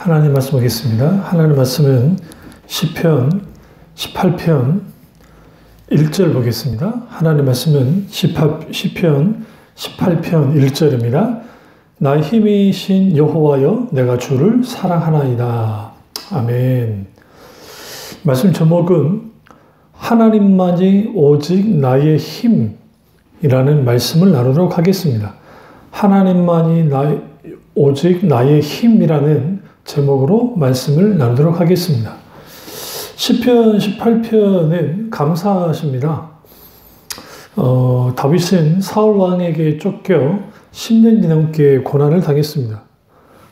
하나님 말씀 보겠습니다. 하나님 말씀은 시편 18편 1절 보겠습니다. 하나님 말씀은 시편 18편 1절입니다. 나의 힘이신 여호와여 내가 주를 사랑하나이다. 아멘. 말씀 제목은 하나님만이 오직 나의 힘이라는 말씀을 나누도록 하겠습니다. 하나님만이 오직 나의 힘이라는 제목으로 말씀을 나누도록 하겠습니다. 시편 18편은 감사하십니다. 다윗은 사울 왕에게 쫓겨 10년이 넘게 고난을 당했습니다.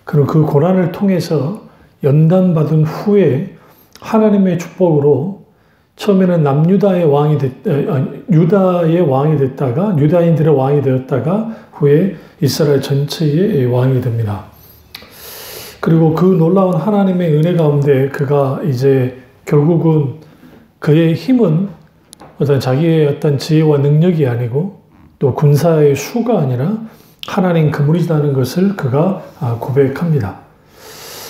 그럼 그 고난을 통해서 연단받은 후에 하나님의 축복으로 처음에는 남유다의 왕이 유다의 왕이 됐다가 유다인들의 왕이 되었다가 후에 이스라엘 전체의 왕이 됩니다. 그리고 그 놀라운 하나님의 은혜 가운데 그가 이제 결국은 그의 힘은 어떤 자기의 어떤 지혜와 능력이 아니고 또 군사의 수가 아니라 하나님 그분이라는 것을 그가 고백합니다.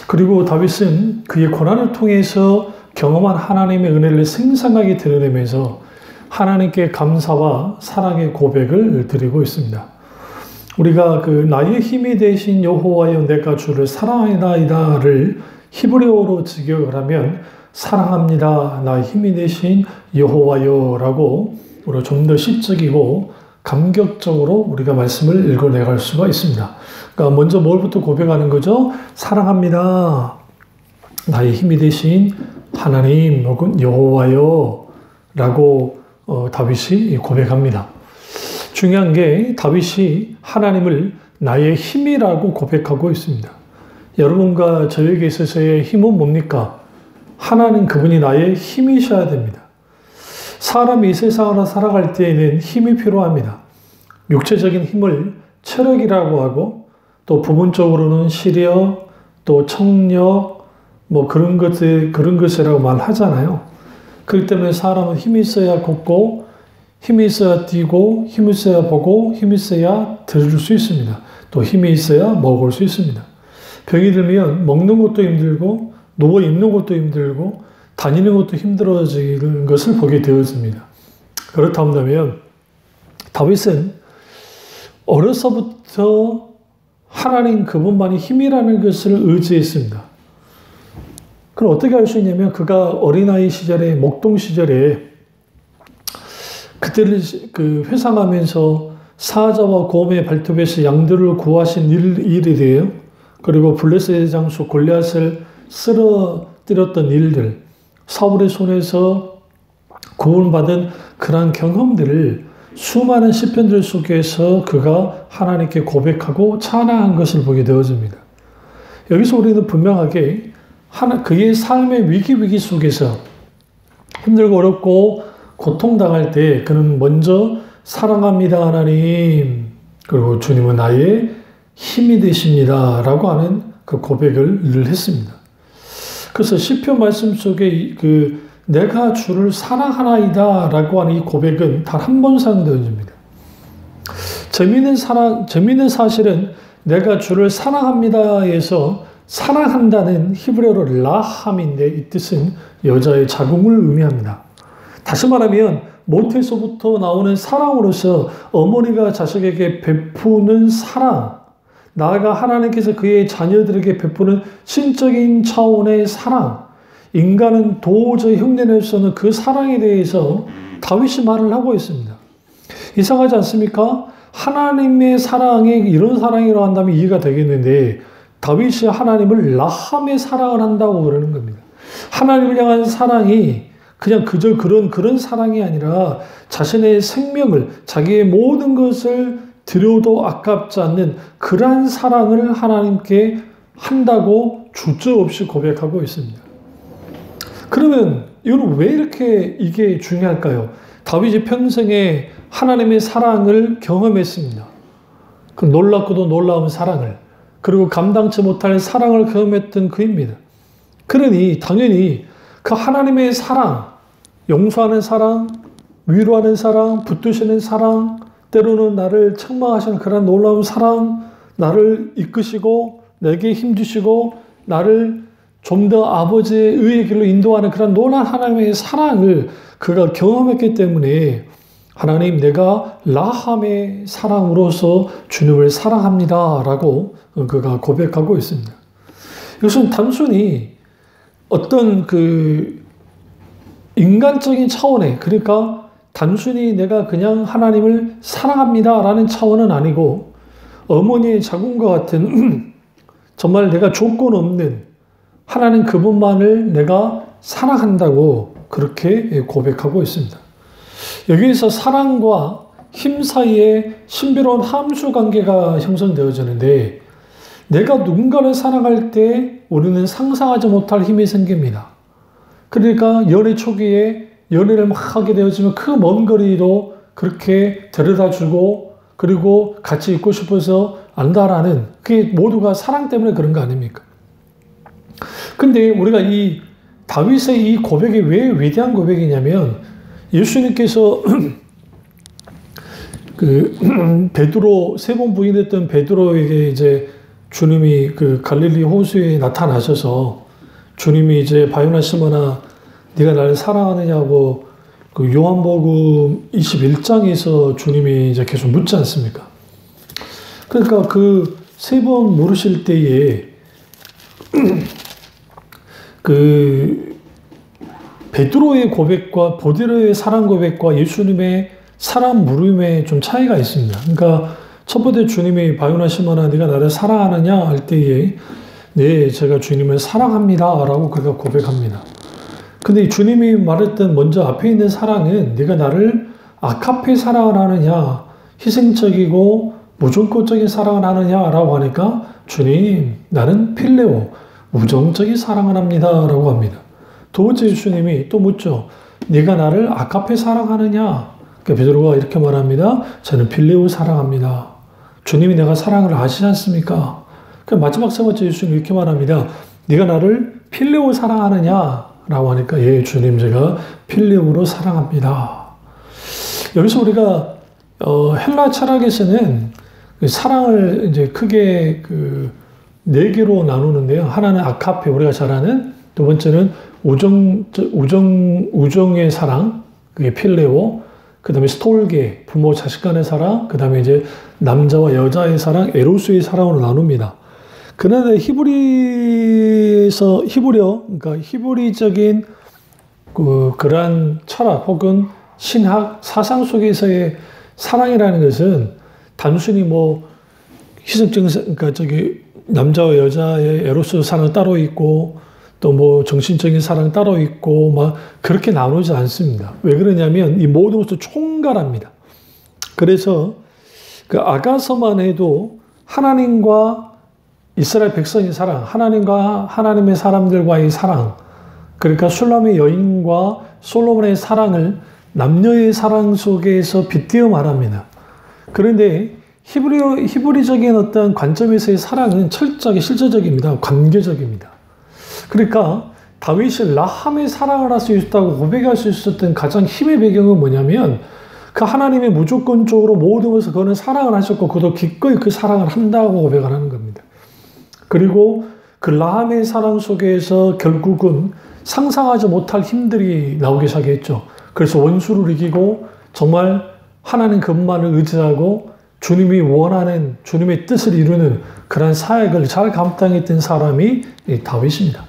그리고 다윗은 그의 고난을 통해서 경험한 하나님의 은혜를 생생하게 드러내면서 하나님께 감사와 사랑의 고백을 드리고 있습니다. 우리가 그 나의 힘이 되신 여호와여 내가 주를 사랑하나이다를 히브리어로 직역을 하면 사랑합니다. 나의 힘이 되신 여호와여라고 우리가 좀 더 시적이고 감격적으로 우리가 말씀을 읽어내갈 수가 있습니다. 그러니까 먼저 뭘부터 고백하는 거죠? 사랑합니다. 나의 힘이 되신 하나님 혹은 여호와여 라고 다윗이 고백합니다. 중요한 게 다윗이 하나님을 나의 힘이라고 고백하고 있습니다. 여러분과 저에게 있어서의 힘은 뭡니까? 하나님 그분이 나의 힘이셔야 됩니다. 사람이 이 세상으로 살아갈 때에는 힘이 필요합니다. 육체적인 힘을 체력이라고 하고 또 부분적으로는 시력, 또 청력, 그런 것이라고 말하잖아요. 그렇기 때문에 사람은 힘이 있어야 걷고, 힘이 있어야 뛰고, 힘이 있어야 보고, 힘이 있어야 들을 수 있습니다. 또 힘이 있어야 먹을 수 있습니다. 병이 들면 먹는 것도 힘들고, 누워 있는 것도 힘들고, 다니는 것도 힘들어지는 것을 보게 되어집니다. 그렇다면 다윗은 어려서부터 하나님 그분만이 힘이라는 것을 의지했습니다. 그럼 어떻게 할 수 있냐면 그가 어린아이 시절에 목동 시절에 그때를 회상하면서 사자와 곰의 발톱에서 양들을 구하신 일이래요. 그리고 블레셋의 장수 골리앗을 쓰러뜨렸던 일들, 사울의 손에서 구원받은 그러한 경험들을 수많은 시편들 속에서 그가 하나님께 고백하고 찬양한 것을 보게 되어집니다. 여기서 우리는 분명하게 그의 삶의 위기 속에서 힘들고 어렵고 고통당할 때 그는 먼저 사랑합니다 하나님, 그리고 주님은 나의 힘이 되십니다 라고 하는 그 고백을 늘 했습니다. 그래서 시편 말씀 속에 내가 주를 사랑하나이다 라고 하는 이 고백은 단 한 번 사용되어집니다. 재미있는 사실은 내가 주를 사랑합니다에서 사랑한다는 히브리어로 라함인데 이 뜻은 여자의 자궁을 의미합니다. 다시 말하면 모태에서부터 나오는 사랑으로서 어머니가 자식에게 베푸는 사랑, 나아가 하나님께서 그의 자녀들에게 베푸는 신적인 차원의 사랑, 인간은 도저히 흉내낼 수 없는 그 사랑에 대해서 다윗이 말을 하고 있습니다. 이상하지 않습니까? 하나님의 사랑이 이런 사랑이라고 한다면 이해가 되겠는데 다윗이 하나님을 라함의 사랑을 한다고 그러는 겁니다. 하나님을 향한 사랑이 그냥 그저 그런 사랑이 아니라 자신의 생명을, 자기의 모든 것을 드려도 아깝지 않는 그러한 사랑을 하나님께 한다고 주저없이 고백하고 있습니다. 그러면 이건 왜 이렇게 이게 중요할까요? 다윗이 평생에 하나님의 사랑을 경험했습니다. 그 놀랍고도 놀라운 사랑을, 그리고 감당치 못할 사랑을 경험했던 그입니다. 그러니 당연히 그 하나님의 사랑, 용서하는 사랑, 위로하는 사랑, 붙드시는 사랑, 때로는 나를 책망하시는 그런 놀라운 사랑, 나를 이끄시고 내게 힘주시고 나를 좀 더 아버지의 의의 길로 인도하는 그런 놀라운 하나님의 사랑을 그가 경험했기 때문에 하나님, 내가 라함의 사랑으로서 주님을 사랑합니다 라고 그가 고백하고 있습니다. 이것은 단순히 어떤 그 인간적인 차원의, 그러니까 단순히 내가 그냥 하나님을 사랑합니다 라는 차원은 아니고 어머니의 자궁과 같은 정말 내가 조건 없는 하나님 그분만을 내가 사랑한다고 그렇게 고백하고 있습니다. 여기에서 사랑과 힘 사이에 신비로운 함수 관계가 형성되어지는데, 내가 누군가를 사랑할 때 우리는 상상하지 못할 힘이 생깁니다. 그러니까 연애 초기에 연애를 막 하게 되어지면 그 먼 거리도 그렇게 데려다주고 그리고 같이 있고 싶어서 안다라는, 그게 모두가 사랑 때문에 그런 거 아닙니까? 근데 우리가 이 다윗의 이 고백이 왜 위대한 고백이냐면, 예수님께서 그 베드로, 세 번 부인했던 베드로에게 이제 주님이 그 갈릴리 호수에 나타나셔서 주님이 이제 바요나 시몬아 네가 나를 사랑하느냐고 그 요한복음 21장에서 주님이 이제 계속 묻지 않습니까? 그러니까 그 세 번 물으실 때에 그 베드로의 고백과 베드로의 사랑 고백과 예수님의 사랑 물음에 좀 차이가 있습니다. 그러니까 첫 번째 주님이 바요나 시몬아 네가 나를 사랑하느냐 할 때에 네 제가 주님을 사랑합니다 라고 그가 고백합니다. 근데 주님이 말했던 먼저 앞에 있는 사랑은 네가 나를 아카페 사랑을 하느냐 희생적이고 무조건적인 사랑을 하느냐 라고 하니까 주님 나는 필레오 우정적인 사랑을 합니다 라고 합니다. 두 번째 예수님이 또 묻죠. 네가 나를 아카페 사랑하느냐? 그러니까 베드로가 이렇게 말합니다. 저는 필레오 사랑합니다. 주님이 내가 사랑을 아시지 않습니까? 그러니까 마지막 세 번째 예수님이 이렇게 말합니다. 네가 나를 필레오 사랑하느냐? 라고 하니까 예 주님 제가 필레오로 사랑합니다. 여기서 우리가 헬라 철학에서는 사랑을 이제 크게 그 네 개로 나누는데요. 하나는 아카페 우리가 잘 아는, 두 번째는 우정의 사랑, 그게 필레오, 그 다음에 스톨게, 부모 자식 간의 사랑, 그 다음에 이제 남자와 여자의 사랑, 에로스의 사랑으로 나눕니다. 그런데 그러니까 히브리적인 그러한 철학 혹은 신학 사상 속에서의 사랑이라는 것은 단순히 뭐 희생적인, 그러니까 남자와 여자의 에로스 사랑 따로 있고 또 뭐 정신적인 사랑 따로 있고 막 그렇게 나누지 않습니다. 왜 그러냐면 이 모든 것을 총괄합니다. 그래서 그 아가서만 해도 하나님과 이스라엘 백성의 사랑, 하나님과 하나님의 사람들과의 사랑, 그러니까 술람의 여인과 솔로몬의 사랑을 남녀의 사랑 속에서 빗대어 말합니다. 그런데 히브리적인 어떤 관점에서의 사랑은 철저하게 실제적입니다. 관계적입니다. 그러니까 다윗이 라함의 사랑을 할 수 있었다고 고백할 수 있었던 가장 힘의 배경은 뭐냐면 그 하나님의 무조건적으로 모든 것을 그는 사랑을 하셨고 그도 기꺼이 그 사랑을 한다고 고백을 하는 겁니다. 그리고 그 라함의 사랑 속에서 결국은 상상하지 못할 힘들이 나오기 시작했죠. 그래서 원수를 이기고 정말 하나님 그분만을 의지하고 주님이 원하는 주님의 뜻을 이루는 그런 사역을 잘 감당했던 사람이 다윗입니다.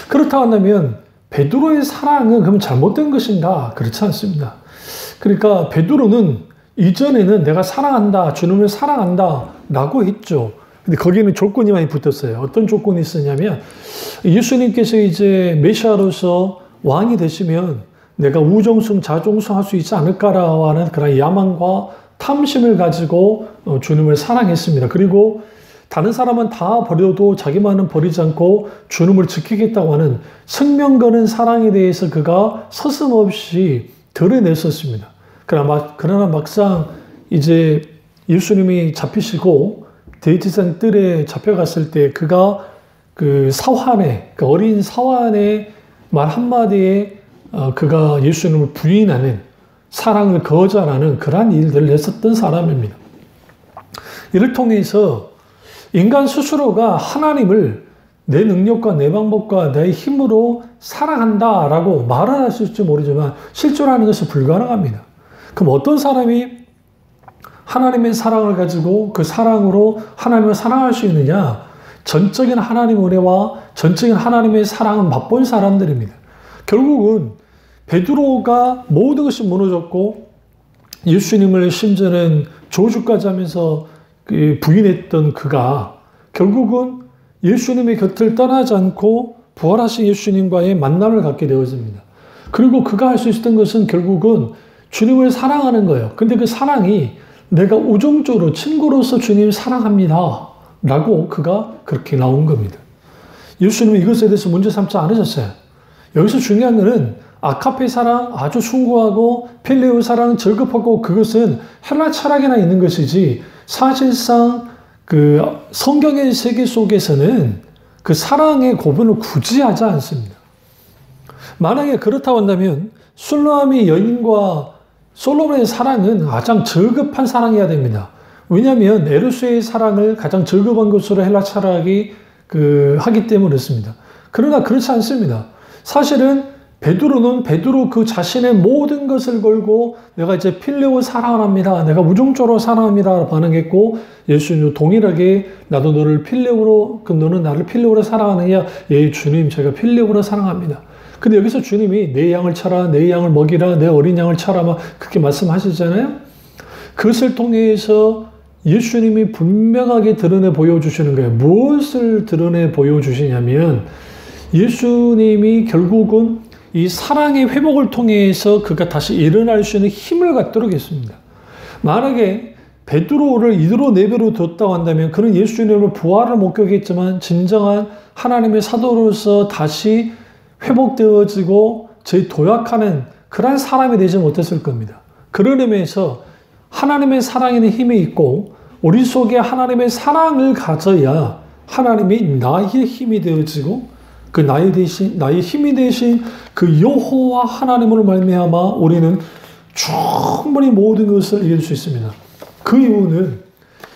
그렇다고 한다면 베드로의 사랑은 그럼 잘못된 것인가? 그렇지 않습니다. 그러니까 베드로는 이전에는 내가 사랑한다, 주님을 사랑한다 라고 했죠. 근데 거기에는 조건이 많이 붙었어요. 어떤 조건이 있었냐면 예수님께서 이제 메시아로서 왕이 되시면 내가 우정숭, 자종숭 할 수 있지 않을까라고 하는 그런 야망과 탐심을 가지고 주님을 사랑했습니다. 그리고 다른 사람은 다 버려도 자기만은 버리지 않고 주님을 지키겠다고 하는 생명 거는 사랑에 대해서 그가 서슴없이 드러냈었습니다. 그러나 막상 이제 예수님이 잡히시고 데이트산 뜰에 잡혀갔을 때 그가 그 사환의, 그 어린 사환의 말 한마디에 그가 예수님을 부인하는 사랑을 거절하는 그러한 일들을 했었던 사람입니다. 이를 통해서 인간 스스로가 하나님을 내 능력과 내 방법과 내 힘으로 사랑한다라고 말은 할 수 있을지 모르지만 실제로 하는 것이 불가능합니다. 그럼 어떤 사람이 하나님의 사랑을 가지고 그 사랑으로 하나님을 사랑할 수 있느냐? 전적인 하나님 은혜와 전적인 하나님의 사랑을 맛본 사람들입니다. 결국은 베드로가 모든 것이 무너졌고 예수님을 심지어는 저주까지 하면서 부인했던 그가 결국은 예수님의 곁을 떠나지 않고 부활하신 예수님과의 만남을 갖게 되어집니다. 그리고 그가 할 수 있었던 것은 결국은 주님을 사랑하는 거예요. 근데 그 사랑이 내가 우정적으로 친구로서 주님 사랑합니다 라고 그가 그렇게 나온 겁니다. 예수님은 이것에 대해서 문제 삼지 않으셨어요. 여기서 중요한 것은 아카페 사랑 아주 숭고하고 필레오 사랑 절급하고 그것은 헬라 철학에나 있는 것이지 사실상 그 성경의 세계 속에서는 그 사랑의 구분을 굳이 하지 않습니다. 만약에 그렇다고 한다면 술람이 여인과 솔로몬의 사랑은 가장 저급한 사랑이어야 됩니다. 왜냐하면 에로스의 사랑을 가장 저급한 것으로 헬라 철학이 하기 때문에 그렇습니다. 그러나 그렇지 않습니다. 사실은 베드로는 그 자신의 모든 것을 걸고 내가 이제 필레오 사랑합니다. 내가 우정적으로 사랑합니다. 반응했고 예수님도 동일하게 나도 너를 필레오로 너는 나를 필레오로 사랑하느냐? 예 주님 제가 필레오로 사랑합니다. 근데 여기서 주님이 내 양을 쳐라, 내 양을 먹이라, 내 어린 양을 쳐라 막 그렇게 말씀하시잖아요. 그것을 통해서 예수님이 분명하게 드러내 보여주시는 거예요. 무엇을 드러내 보여주시냐면 예수님이 결국은 이 사랑의 회복을 통해서 그가 다시 일어날 수 있는 힘을 갖도록 했습니다. 만약에 베드로를 이대로 내버려 뒀다고 한다면 그는 예수님을 부활을 목격했지만 진정한 하나님의 사도로서 다시 회복되어지고 도약하는 그런 사람이 되지 못했을 겁니다. 그런 의미에서 하나님의 사랑에는 힘이 있고 우리 속에 하나님의 사랑을 가져야 하나님이 나의 힘이 되어지고 그 나의 힘이 되신 그 여호와 하나님으로 말미암아 우리는 충분히 모든 것을 이길 수 있습니다. 그 이유는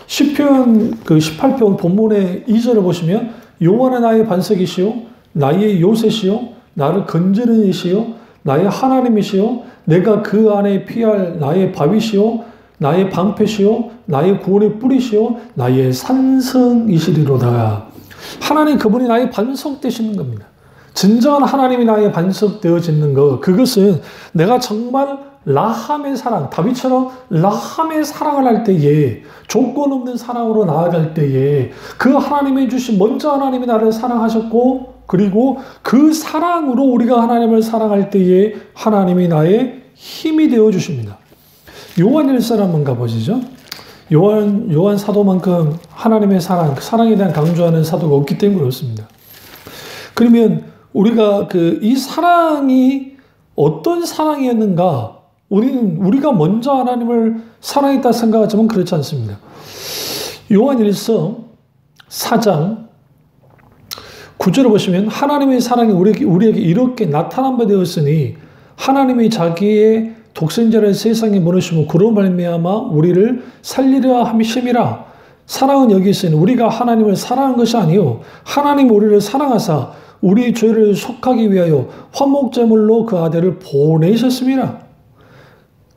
시편 18편 본문의 2절을 보시면 여호와는 나의 반석이시요 나의 요새시요 나를 건지는 이시요 나의 하나님이시요 내가 그 안에 피할 나의 바위시요 나의 방패시요 나의 구원의 뿌리시요 나의 산성이시리로다. 하나님 그분이 나의 반석 되시는 겁니다. 진정한 하나님이 나의 반석 되어지는 것, 그것은 내가 정말 라함의 사랑, 다윗처럼 라함의 사랑을 할 때에 조건 없는 사랑으로 나아갈 때에 그 하나님이 주신 먼저 하나님이 나를 사랑하셨고 그리고 그 사랑으로 우리가 하나님을 사랑할 때에 하나님이 나의 힘이 되어 주십니다. 요한 1서 한번 가보시죠. 요한 사도만큼 하나님의 사랑에 대한 강조하는 사도가 없기 때문에 그렇습니다. 그러면 우리가 이 사랑이 어떤 사랑이었는가? 우리가 먼저 하나님을 사랑했다 생각하지만 그렇지 않습니다. 요한 1서 4장 9절을 보시면 하나님의 사랑이 우리에게 이렇게 나타난 바 되었으니 하나님이 자기의 독생자를 세상에 보내시고 그로 말미암아 우리를 살리려 함이심이라. 사랑은 여기 있으니 우리가 하나님을 사랑한 것이 아니요 하나님 우리를 사랑하사 우리 죄를 속하기 위하여 화목제물로 그 아들을 보내셨습니다.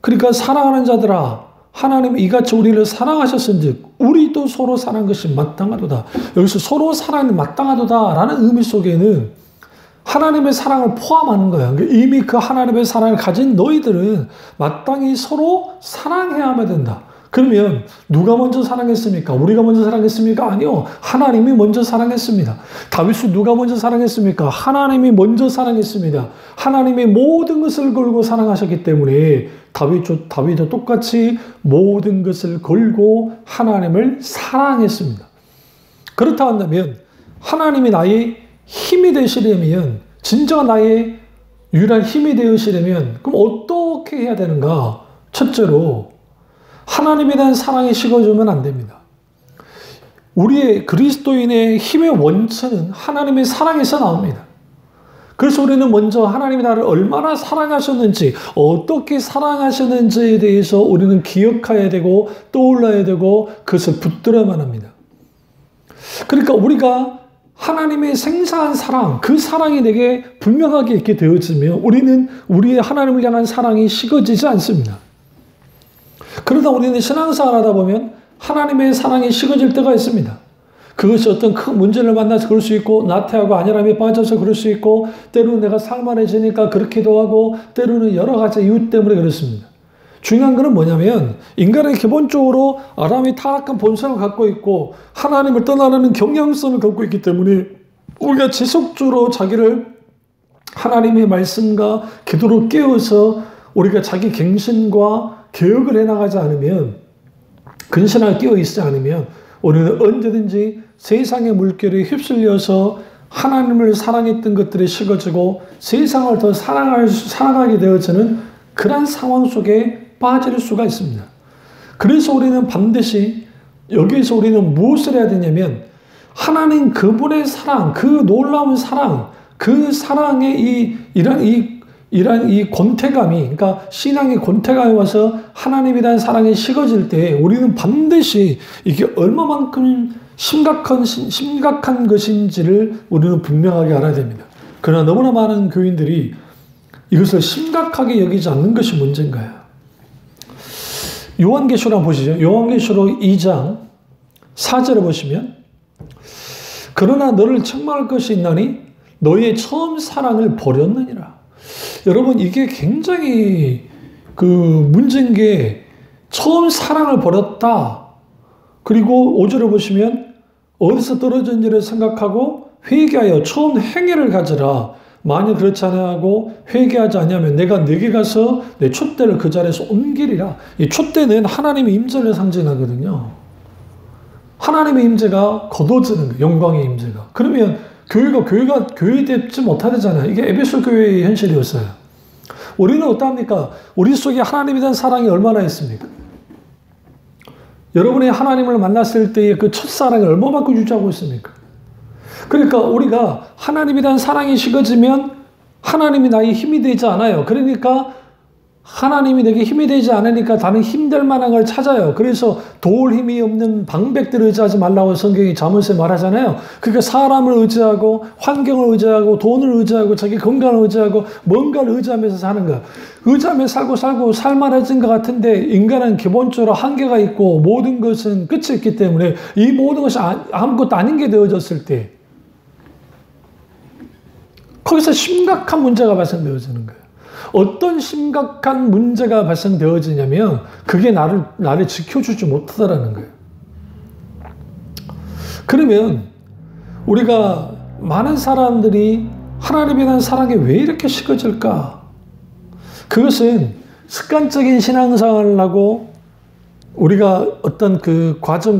그러니까 사랑하는 자들아 하나님이 이같이 우리를 사랑하셨은즉 우리도 서로 사랑한 것이 마땅하도다. 여기서 서로 사랑이 마땅하도다 라는 의미 속에는 하나님의 사랑을 포함하는 거예요. 이미 그 하나님의 사랑을 가진 너희들은 마땅히 서로 사랑해야만 된다. 그러면 누가 먼저 사랑했습니까? 우리가 먼저 사랑했습니까? 아니요. 하나님이 먼저 사랑했습니다. 다윗을 누가 먼저 사랑했습니까? 하나님이 먼저 사랑했습니다. 하나님이 모든 것을 걸고 사랑하셨기 때문에 다윗도 똑같이 모든 것을 걸고 하나님을 사랑했습니다. 그렇다 한다면 하나님이 나의 힘이 되시려면 진정한 나의 유일한 힘이 되시려면 그럼 어떻게 해야 되는가? 첫째로 하나님에 대한 사랑이 식어지면 안 됩니다. 우리의 그리스도인의 힘의 원천은 하나님의 사랑에서 나옵니다. 그래서 우리는 먼저 하나님이 나를 얼마나 사랑하셨는지 어떻게 사랑하셨는지에 대해서 우리는 기억해야 되고 떠올라야 되고 그것을 붙들어야만 합니다. 그러니까 우리가 하나님의 생사한 사랑, 그 사랑이 내게 분명하게 있게 되어지면 우리는 우리의 하나님을 향한 사랑이 식어지지 않습니다. 그러다 우리는 신앙생활 하다 보면 하나님의 사랑이 식어질 때가 있습니다. 그것이 어떤 큰 문제를 만나서 그럴 수 있고, 나태하고 안일함에 빠져서 그럴 수 있고, 때로는 내가 살만해지니까 그렇기도 하고, 때로는 여러 가지 이유 때문에 그렇습니다. 중요한 것은 뭐냐면 인간은 기본적으로 아담이 타락한 본성을 갖고 있고 하나님을 떠나려는 경향성을 갖고 있기 때문에 우리가 지속적으로 자기를 하나님의 말씀과 기도로 깨워서 우리가 자기 갱신과 개혁을 해나가지 않으면, 근신하게 깨어 있지 않으면 우리는 언제든지 세상의 물결에 휩쓸려서 하나님을 사랑했던 것들이 식어지고 세상을 더 사랑하게 되어지는 그런 상황 속에 빠질 수가 있습니다. 그래서 우리는 반드시 여기에서 우리는 무엇을 해야 되냐면 하나님 그분의 사랑, 그 놀라운 사랑, 그 사랑의 이런 권태감이, 그러니까 신앙의 권태감이 와서 하나님에 대한 사랑이 식어질 때 우리는 반드시 이게 얼마만큼 심각한 것인지를 우리는 분명하게 알아야 됩니다. 그러나 너무나 많은 교인들이 이것을 심각하게 여기지 않는 것이 문제인 거예요. 요한계시록 한번 보시죠. 요한계시록 2장 4절을 보시면, 그러나 너를 책망할 것이 있나니 너의 처음 사랑을 버렸느니라. 여러분, 이게 굉장히 문제인 게, 처음 사랑을 버렸다. 그리고 5절을 보시면 어디서 떨어진지를 생각하고 회개하여 처음 행위를 가져라. 만일 그렇지 아니하고 회개하지 않으면 내가 네게 가서 내 촛대를 그 자리에서 옮기리라. 이 촛대는 하나님의 임재를 상징하거든요. 하나님의 임재가 거둬지는 거예요. 영광의 임재가. 그러면 교회가 교회되지 못하잖아요. 이게 에베소 교회의 현실이었어요. 우리는 어떠합니까? 우리 속에 하나님에 대한 사랑이 얼마나 있습니까? 여러분이 하나님을 만났을 때의 그 첫사랑을 얼마만큼 유지하고 있습니까? 그러니까 우리가 하나님에 대한 사랑이 식어지면 하나님이 나의 힘이 되지 않아요. 그러니까 하나님이 내게 힘이 되지 않으니까 다른 힘들 만한 걸 찾아요. 그래서 도울 힘이 없는 방백들을 의지하지 말라고 성경이 잠언서에 말하잖아요. 그러니까 사람을 의지하고 환경을 의지하고 돈을 의지하고 자기 건강을 의지하고 뭔가를 의지하면서 사는 거야. 의지하면서 살고 살만해진 것 같은데 인간은 기본적으로 한계가 있고 모든 것은 끝이 있기 때문에 이 모든 것이 아무것도 아닌 게 되어졌을 때 거기서 심각한 문제가 발생되어지는 거예요. 어떤 심각한 문제가 발생되어지냐면 그게 나를 지켜주지 못하더라는 거예요. 그러면 우리가 많은 사람들이 하나님에 대한 사랑이 왜 이렇게 식어질까? 그것은 습관적인 신앙생활을 하고 우리가 어떤 그 과정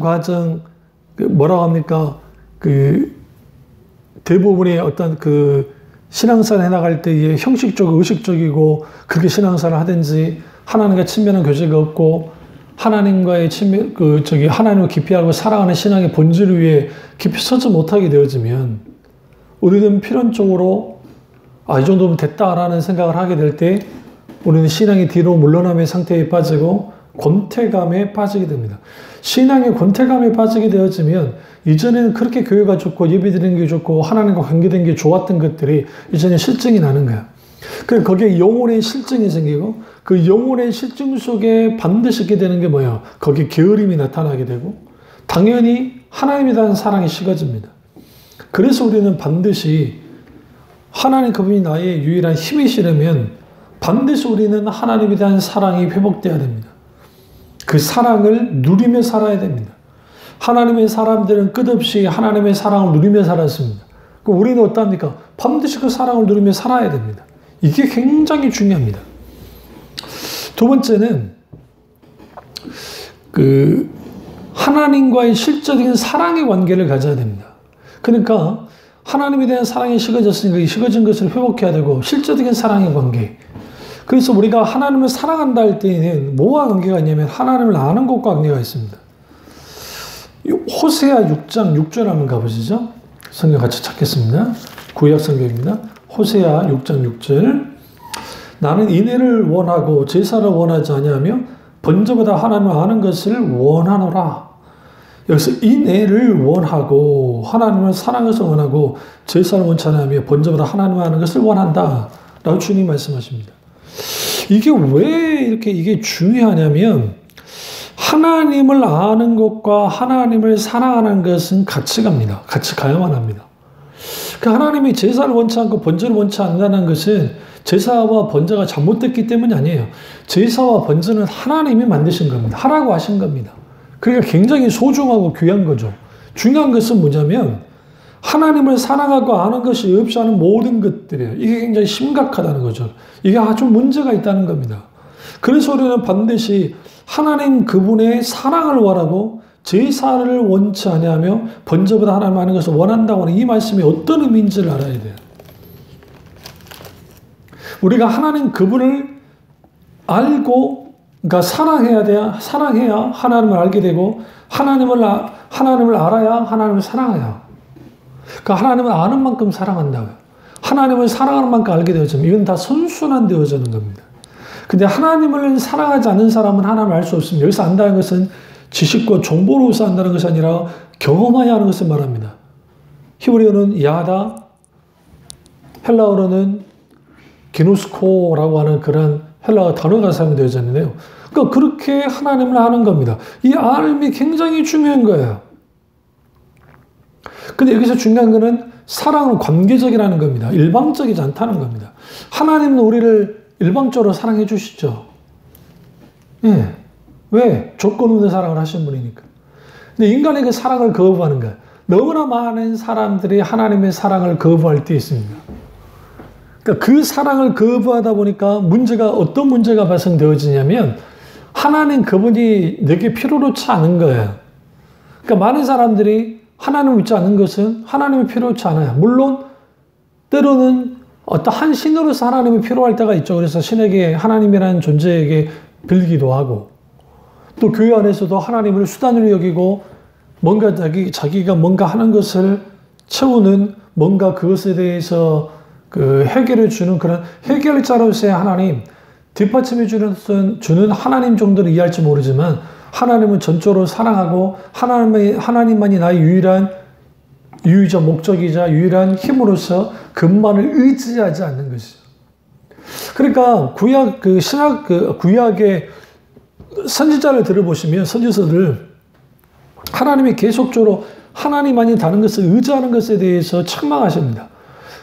뭐라고 합니까? 대부분의 어떤 신앙생활 해나갈 때에 형식적이고 의식적이고 그렇게 신앙생활을 하든지 하나님과 친밀한 교제가 없고 하나님과의 하나님을 깊이 알고 사랑하는 신앙의 본질을 위해 깊이 서지 못하게 되어지면 우리는 필연적으로 이 정도면 됐다라는 생각을 하게 될 때 우리는 신앙이 뒤로 물러남의 상태에 빠지고 권태감에 빠지게 됩니다. 신앙의 권태감에 빠지게 되어지면 이전에는 그렇게 교회가 좋고 예배드리는 게 좋고 하나님과 관계된 게 좋았던 것들이 이제는 실증이 나는 거야. 그래서 거기에 영혼의 실증이 생기고 그 영혼의 실증 속에 반드시 있게 되는 게 뭐야? 거기에 게으름이 나타나게 되고 당연히 하나님에 대한 사랑이 식어집니다. 그래서 우리는 반드시 하나님 그분이 나의 유일한 힘이시라면 반드시 우리는 하나님에 대한 사랑이 회복돼야 됩니다. 그 사랑을 누리며 살아야 됩니다. 하나님의 사람들은 끝없이 하나님의 사랑을 누리며 살았습니다. 그럼 우리는 어떻습니까? 반드시 그 사랑을 누리며 살아야 됩니다. 이게 굉장히 중요합니다. 두 번째는 하나님과의 실제적인 사랑의 관계를 가져야 됩니다. 그러니까 하나님에 대한 사랑이 식어졌으니까 이 식어진 것을 회복해야 되고 실제적인 사랑의 관계. 그래서 우리가 하나님을 사랑한다 할 때에는 뭐와 관계가 있냐면 하나님을 아는 것과 관계가 있습니다. 호세아 6장 6절 한번 가보시죠. 성경 같이 찾겠습니다. 구약 성경입니다. 호세아 6장 6절. 나는 인애를 원하고 제사를 원하지 아니하며 번제보다 하나님을 아는 것을 원하노라. 여기서 인애를 원하고 하나님을 사랑해서 원하고 제사를 원치 않으며 번제보다 하나님을 하는 것을 원한다 라고 주님 말씀하십니다. 이게 왜 이렇게 이게 중요하냐면 하나님을 아는 것과 하나님을 사랑하는 것은 같이 갑니다. 같이 가야만 합니다. 그 하나님이 제사를 원치 않고 번제를 원치 않는다는 것은 제사와 번제가 잘못됐기 때문이 아니에요. 제사와 번제는 하나님이 만드신 겁니다. 하라고 하신 겁니다. 그러니까 굉장히 소중하고 귀한 거죠. 중요한 것은 뭐냐면 하나님을 사랑하고 아는 것이 없이 하는 모든 것들이에요. 이게 굉장히 심각하다는 거죠. 이게 아주 문제가 있다는 겁니다. 그래서 우리는 반드시 하나님 그분의 사랑을 원하고 제사를 원치 아니하며 번제보다 하나님 하는 것을 원한다고 하는 이 말씀이 어떤 의미인지를 알아야 돼요. 우리가 하나님 그분을 알고, 그러니까 사랑해야 하나님을 알게 되고, 하나님을 알아야 하나님을 사랑해요. 그러니까 하나님을 아는 만큼 사랑한다고요. 하나님을 사랑하는 만큼 알게 되어지면 이건 다 선순환 되어지는 겁니다. 근데 하나님을 사랑하지 않는 사람은 하나님을 알 수 없습니다. 여기서 안다는 것은 지식과 정보로서 안다는 것이 아니라 경험하여 하는 것을 말합니다. 히브리어는 야다, 헬라어로는 기노스코라고 하는 그런 헬라어 단어가 사용되어져 있는데요. 그러니까 그렇게 하나님을 아는 겁니다. 이 알음이 굉장히 중요한 거예요. 근데 여기서 중요한 거는 사랑은 관계적이라는 겁니다. 일방적이지 않다는 겁니다. 하나님은 우리를 일방적으로 사랑해 주시죠. 예. 왜? 조건 없는 사랑을 하신 분이니까. 근데 인간에게 사랑을 거부하는 거예요. 너무나 많은 사람들이 하나님의 사랑을 거부할 때 있습니다. 그러니까 그 사랑을 거부하다 보니까 어떤 문제가 발생되어지냐면 하나님 그분이 내게 필요롭지 않은 거예요. 그러니까 많은 사람들이 하나님을 믿지 않는 것은 하나님이 필요롭지 않아요. 물론 때로는 어떤 한 신으로서 하나님이 필요할 때가 있죠. 그래서 신에게 하나님이라는 존재에게 빌기도 하고 또 교회 안에서도 하나님을 수단으로 여기고 뭔가 자기가 뭔가 하는 것을 채우는 뭔가 그것에 대해서 그 해결해 주는 그런 해결자로서의 하나님, 뒷받침해 주는 하나님 정도를 이해할지 모르지만 하나님은 전적으로 사랑하고 하나님만이 나의 유일한 목적이자 유일한 힘으로서 그분만을 의지하지 않는 것이죠. 그러니까 구약의 선지자를 들어보시면 선지서들 하나님이 계속적으로 하나님만이 다른 것을 의지하는 것에 대해서 책망하십니다.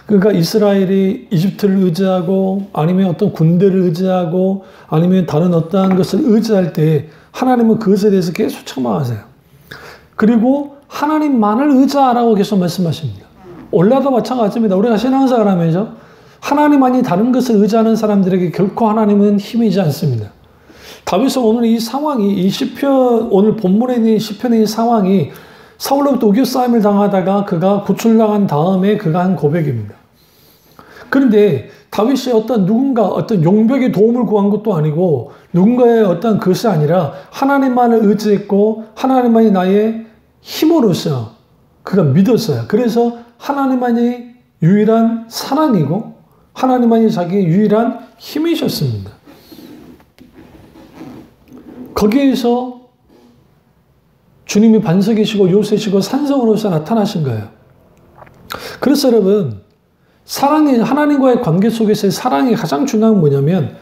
그러니까 이스라엘이 이집트를 의지하고 아니면 어떤 군대를 의지하고 아니면 다른 어떠한 것을 의지할 때 하나님은 그것에 대해서 계속 책망하세요. 그리고 하나님만을 의지하라고 계속 말씀하십니다. 올라도 마찬가지입니다. 우리가 신앙생활 하면서 하나님만이 다른 것을 의지하는 사람들에게 결코 하나님은 힘이지 않습니다. 다윗은 오늘 이 상황이 이 시편 오늘 본문에 있는 시편의 이 상황이 사울로부터 우겨싸임을 당하다가 그가 구출당한 다음에 그가 한 고백입니다. 그런데 다윗이 어떤 용병의 도움을 구한 것도 아니고 누군가의 어떤 것이 아니라 하나님만을 의지했고 하나님만이 나의 힘으로서 그가 믿었어요. 그래서 하나님만이 유일한 사랑이고 하나님만이 자기의 유일한 힘이셨습니다. 거기에서 주님이 반석이시고 요새시고 산성으로서 나타나신 거예요. 그래서 여러분 하나님과의 관계 속에서의 사랑이 가장 중요한 건 뭐냐면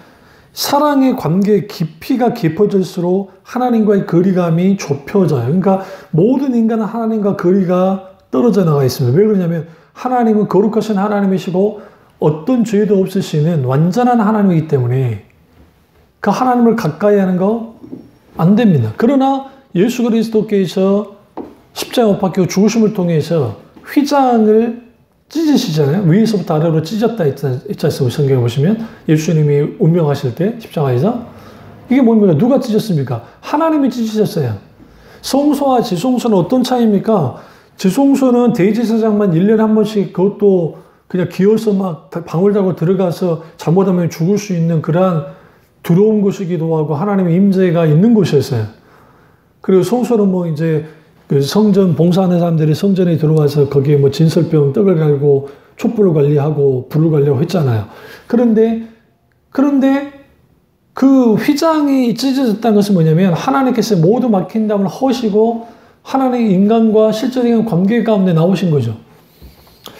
사랑의 관계의 깊이가 깊어질수록 하나님과의 거리감이 좁혀져요. 그러니까 모든 인간은 하나님과 거리가 떨어져 나가 있습니다. 왜 그러냐면 하나님은 거룩하신 하나님이시고 어떤 죄도 없으시는 완전한 하나님이기 때문에 그 하나님을 가까이 하는 거 안 됩니다. 그러나 예수 그리스도께서 십자가 못 박히고 죽으심을 통해서 휘장을 찢으시잖아요. 위에서부터 아래로 찢었다 있지 않습니까? 성경에 보시면 예수님이 운명하실 때 십자가에서 이게 뭡니까? 누가 찢었습니까? 하나님이 찢으셨어요. 성소와 지성소는 어떤 차이입니까? 지성소는 대제사장만 1년에 한 번씩 그것도 그냥 기어서 막 방울 달고 들어가서 잘못하면 죽을 수 있는 그러한 두려운 곳이기도 하고 하나님의 임재가 있는 곳이었어요. 그리고 성소는 뭐 이제 그 성전 봉사하는 사람들이 성전에 들어와서 거기에 뭐 진설병 떡을 갈고 촛불을 관리하고 불을 관리하고 했잖아요. 그런데 그 휘장이 찢어졌다는 것은 뭐냐면 하나님께서 모두 막힌 담을 허시고 하나님 인간과 실제적인 관계 가운데 나오신 거죠.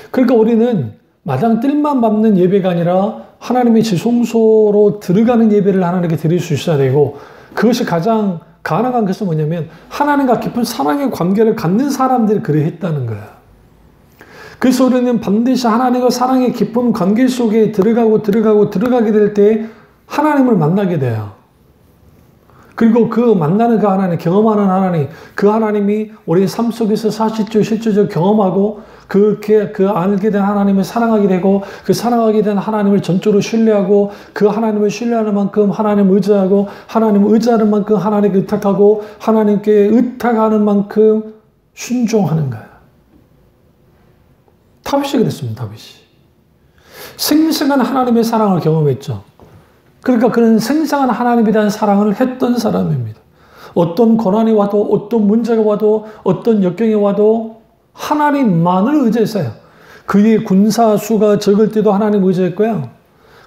그러니까 우리는 마당 뜰만 밟는 예배가 아니라 하나님의 지성소로 들어가는 예배를 하나님께 드릴 수 있어야 되고, 그것이 가장 가능한 것은 뭐냐면 하나님과 깊은 사랑의 관계를 갖는 사람들이 그래 했다는 거야. 그래서 우리는 반드시 하나님과 사랑의 깊은 관계 속에 들어가게 될 때 하나님을 만나게 돼요. 그리고 그 만나는 그 하나님, 경험하는 하나님, 그 하나님이 우리의 삶 속에서 사실적, 실제적 경험하고 그 알게 된 하나님을 사랑하게 되고, 그 사랑하게 된 하나님을 전적으로 신뢰하고, 그 하나님을 신뢰하는 만큼 하나님을 의지하고, 하나님을 의지하는 만큼 하나님께 의탁하고, 하나님께 의탁하는 만큼 순종하는 거예요. 다윗이 그랬습니다. 다윗이 생생한 하나님의 사랑을 경험했죠. 그러니까 그는 생생한 하나님에 대한 사랑을 했던 사람입니다. 어떤 고난이 와도, 어떤 문제가 와도, 어떤 역경이 와도 하나님만을 의지했어요. 그의 군사수가 적을 때도 하나님 의지했고요.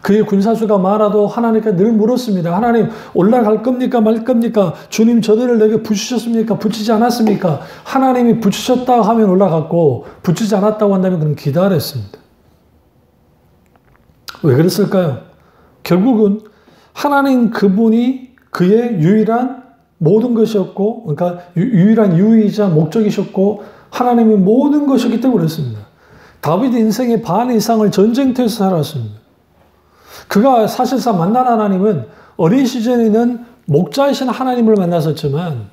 그의 군사수가 많아도 하나님께 늘 물었습니다. 하나님, 올라갈 겁니까 말 겁니까? 주님, 저들을 내게 붙이셨습니까? 붙이지 않았습니까? 하나님이 붙이셨다 하면 올라갔고, 붙이지 않았다고 한다면 그는 기다렸습니다. 왜 그랬을까요? 결국은 하나님 그분이 그의 유일한 모든 것이었고, 그러니까 유일한 이유이자 목적이셨고, 하나님의 모든 것이기 때문에 그랬습니다. 다윗 인생의 반 이상을 전쟁터에서 살았습니다. 그가 사실상 만난 하나님은 어린 시절에는 목자이신 하나님을 만났었지만,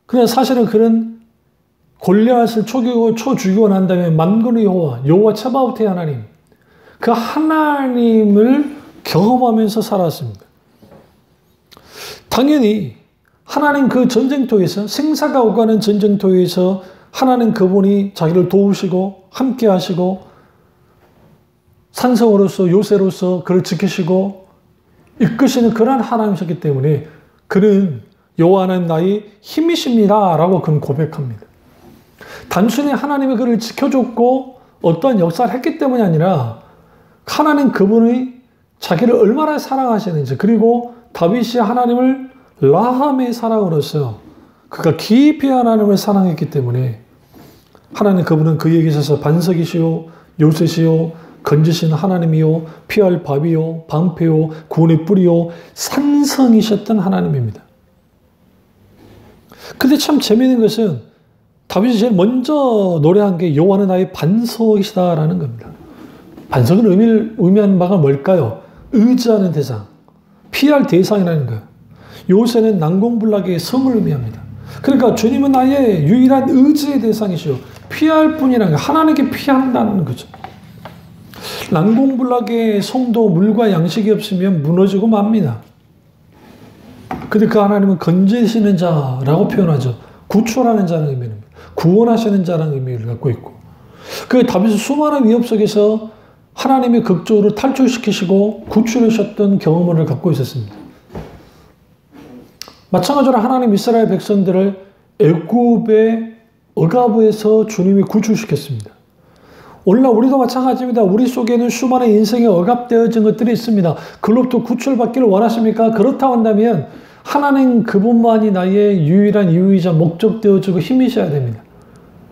그냥 사실은 그는 골리앗을 쳐 죽이고 난 다음에 만군의 여호와 차바오트의 하나님, 그 하나님을 경험하면서 살았습니다. 당연히 하나님 그 전쟁터에서, 생사가 오가는 전쟁터에서 하나님 그분이 자기를 도우시고 함께 하시고 산성으로서 요새로서 그를 지키시고 이끄시는 그러한 하나님이셨기 때문에 그는 여호와는 나의 힘이십니다 라고 그는 고백합니다. 단순히 하나님이 그를 지켜줬고 어떠한 역사를 했기 때문이 아니라 하나님 그분이 자기를 얼마나 사랑하시는지, 그리고 다윗이 하나님을 라함의 사랑으로서 그가 깊이 하나님을 사랑했기 때문에 하나님 그분은 그에게 있어서 반석이시요 요새시요 건지신 하나님이요 피할 밥이요 방패요 구원의 뿌리요 산성이셨던 하나님입니다. 근데 참 재미있는 것은 다윗이 제일 먼저 노래한 게 여호와는 나의 반석이시다라는 겁니다. 반석은 의미하는 바가 뭘까요? 의지하는 대상, 피할 대상이라는 거예요. 요새는 난공불락의 성을 의미합니다. 그러니까 주님은 나의 유일한 의지의 대상이시오. 피할 뿐이라는 거예요. 하나님께 피한다는 거죠. 난공불락의 성도 물과 양식이 없으면 무너지고 맙니다. 근데 그 하나님은 건지시는 자라고 표현하죠. 구출하는 자라는 의미입니다. 구원하시는 자라는 의미를 갖고 있고, 그 다윗은 수많은 위협 속에서 하나님이 극적으로 탈출시키시고 구출하셨던 경험을 갖고 있었습니다. 마찬가지로 하나님 이스라엘 백성들을 애굽의 억압에서 주님이 구출시켰습니다. 오늘날 우리도 마찬가지입니다. 우리 속에는 수많은 인생에 억압되어진 것들이 있습니다. 그로부터 구출받기를 원하십니까? 그렇다고 한다면 하나님 그분만이 나의 유일한 이유이자 목적되어지고 힘이셔야 됩니다.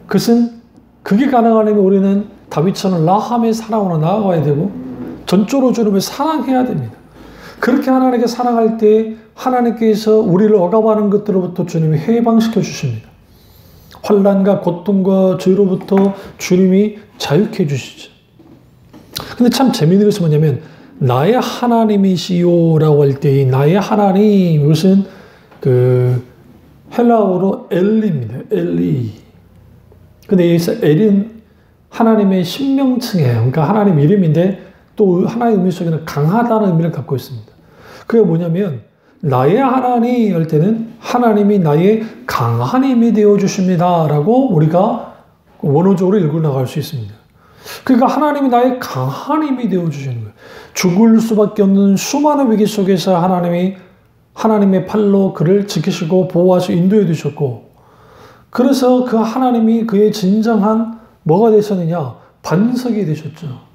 그게 가능하려면 우리는 다윗처럼 라함의 사랑으로 나아가야 되고 전적으로 주님을 사랑해야 됩니다. 그렇게 하나님께 사랑할 때 하나님께서 우리를 억압하는 것들로부터 주님이 해방시켜 주십니다. 환난과 고통과 죄로부터 주님이 자유케 해주시죠. 근데 참 재미있는 것은 뭐냐면 나의 하나님이시요라고 할 때 이 나의 하나님, 이것은 그 헬라어로 엘리입니다. 엘리. 근데 여기서 엘은 하나님의 신명칭이에요. 그러니까 하나님 이름인데 또 하나의 의미 속에는 강하다는 의미를 갖고 있습니다. 그게 뭐냐면 나의 하나님 할 때는 하나님이 나의 강한 힘이 되어주십니다 라고 우리가 원어적으로 읽어 나갈 수 있습니다. 그러니까 하나님이 나의 강한 힘이 되어주시는 거예요. 죽을 수밖에 없는 수많은 위기 속에서 하나님이 하나님의 팔로 그를 지키시고 보호하시고 인도해 주셨고, 그래서 그 하나님이 그의 진정한 뭐가 되셨느냐? 반석이 되셨죠.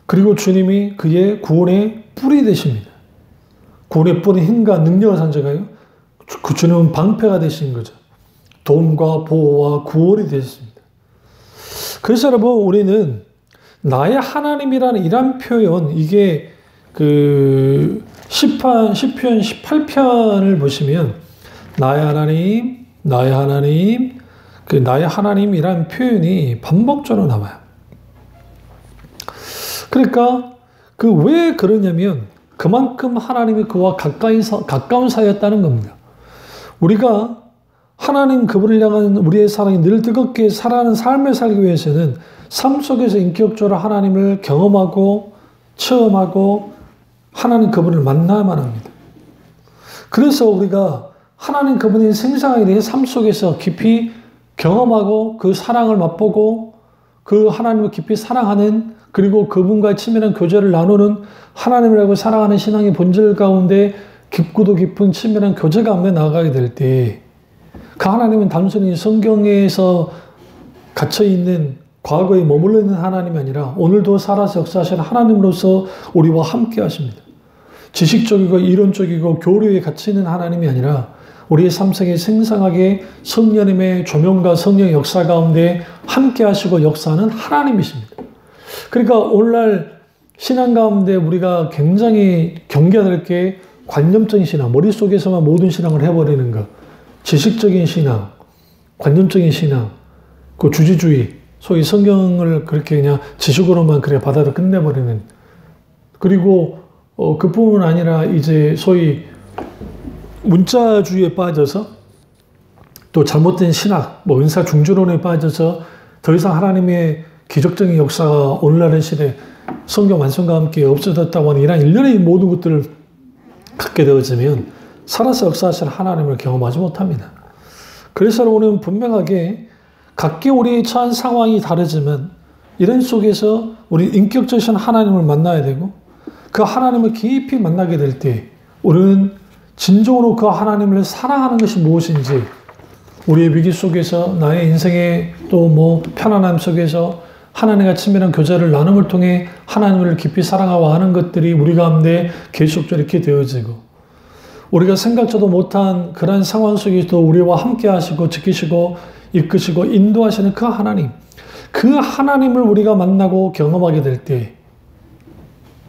그리고 주님이 그의 구원의 뿔이 되십니다. 구원의 뿔은 힘과 능력을 산적하여 그 주는 방패가 되신 거죠. 도움과 보호와 구원이 되셨습니다. 그래서 여러분, 우리는 나의 하나님이라는 이런 표현, 이게 그 시편 18편을 보시면 나의 하나님, 나의 하나님, 그 나의 하나님이란 표현이 반복적으로 나와요. 그러니까 그 왜 그러냐면 그만큼 하나님이 그와 가까운 사이였다는 겁니다. 우리가 하나님 그분을 향한 우리의 사랑이 늘 뜨겁게 살아가는 삶을 살기 위해서는 삶 속에서 인격적으로 하나님을 경험하고 체험하고 하나님 그분을 만나야만 합니다. 그래서 우리가 하나님 그분의 생생하게 내 삶 속에서 깊이 경험하고 그 사랑을 맛보고 그 하나님을 깊이 사랑하는, 그리고 그분과의 친밀한 교제를 나누는, 하나님을 알고 사랑하는 신앙의 본질 가운데 깊고도 깊은 친밀한 교제 가운데 나아가게 될 때 그 하나님은 단순히 성경에서 갇혀있는 과거에 머물러 있는 하나님이 아니라 오늘도 살아서 역사하시는 하나님으로서 우리와 함께 하십니다. 지식적이고 이론적이고 교류에 갇혀있는 하나님이 아니라 우리의 삶 속에 생생하게 성령님의 조명과 성령의 역사 가운데 함께 하시고 역사하는 하나님이십니다. 그러니까 오늘날 신앙 가운데 우리가 굉장히 경계해야 될 게 관념적인 신앙, 머릿속에서만 모든 신앙을 해버리는 것, 지식적인 신앙, 관념적인 신앙, 그 주지주의, 소위 성경을 그렇게 그냥 지식으로만 그래 받아도 끝내버리는, 그리고 그뿐만 아니라 이제 소위 문자주의에 빠져서 또 잘못된 신학, 은사 중주론에 빠져서 더 이상 하나님의 기적적인 역사가 오늘날의 시대 성경 완성과 함께 없어졌다고 하는 이런 일련의 모든 것들을 갖게 되어지면 살아서 역사하시는 하나님을 경험하지 못합니다. 그래서 우리는 분명하게 각기 우리의 처한 상황이 다르지만 이런 속에서 우리 인격적인 하나님을 만나야 되고 그 하나님을 깊이 만나게 될 때 우리는 진정으로 그 하나님을 사랑하는 것이 무엇인지, 우리의 위기 속에서 나의 인생의 또 편안함 속에서 하나님과 친밀한 교제를 나눔을 통해 하나님을 깊이 사랑하고 하는 것들이 우리 가운데 계속적으로 이렇게 되어지고, 우리가 생각지도 못한 그런 상황 속에서도 우리와 함께 하시고 지키시고 이끄시고 인도하시는 그 하나님, 그 하나님을 우리가 만나고 경험하게 될 때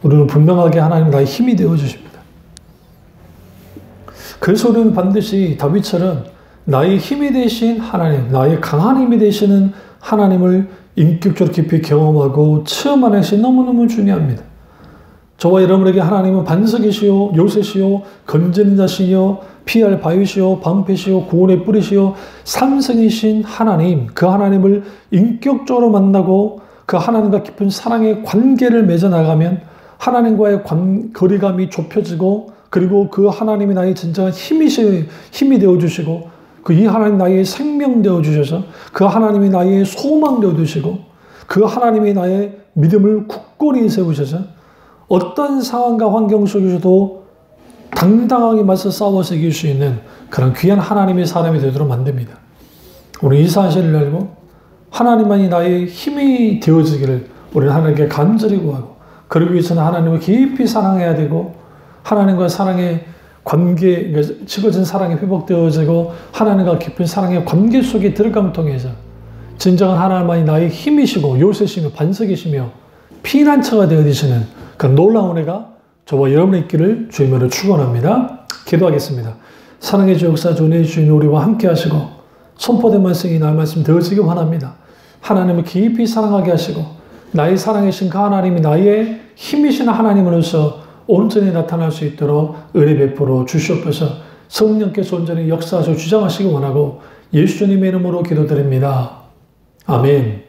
우리는 분명하게 하나님 나의 힘이 되어 주십니다. 그래서 우리는 반드시 다윗처럼 나의 힘이 되신 하나님, 나의 강한 힘이 되시는 하나님을 인격적으로 깊이 경험하고 체험하는 것이 너무너무 중요합니다. 저와 여러분에게 하나님은 반석이시요 요새시요 건지는 자시요 피할 바위시요 방패시요 구원의 뿌리시요 삼성이신 하나님, 그 하나님을 인격적으로 만나고 그 하나님과 깊은 사랑의 관계를 맺어나가면 하나님과의 거리감이 좁혀지고, 그리고 그 하나님이 나의 진정한 힘이 되어주시고, 그 이 하나님 나의 생명 되어주셔서 그 하나님이 나의 소망 되어주시고, 그 하나님이 나의 믿음을 굳건히 세우셔서 어떤 상황과 환경 속에서도 당당하게 맞서 싸워서 이길 수 있는 그런 귀한 하나님의 사람이 되도록 만듭니다. 우리 이 사실을 알고 하나님만이 나의 힘이 되어지기를 우리는 하나님께 간절히 구하고, 그러기 위해서는 하나님을 깊이 사랑해야 되고, 하나님과 사랑의 관계, 식어진 사랑이 회복되어지고 하나님과 깊은 사랑의 관계 속에 들어감을 통해서 진정한 하나님만이 나의 힘이시고 요새시며 반석이시며 피난처가 되어주시는 그런 놀라운 은혜가 저와 여러분의 있기를 주님으로 축원합니다. 기도하겠습니다. 사랑의 주 역사 존의 주인 우리와 함께 하시고 선포된 말씀이 나의 말씀 되어지기 원합니다. 하나님을 깊이 사랑하게 하시고 나의 사랑이신 그 하나님이 나의 힘이신 하나님으로서 온전히 나타날 수 있도록 은혜 베풀어 주시옵소서. 성령께서 온전히 역사하셔 주장하시기 원하고 예수 주님의 이름으로 기도드립니다. 아멘.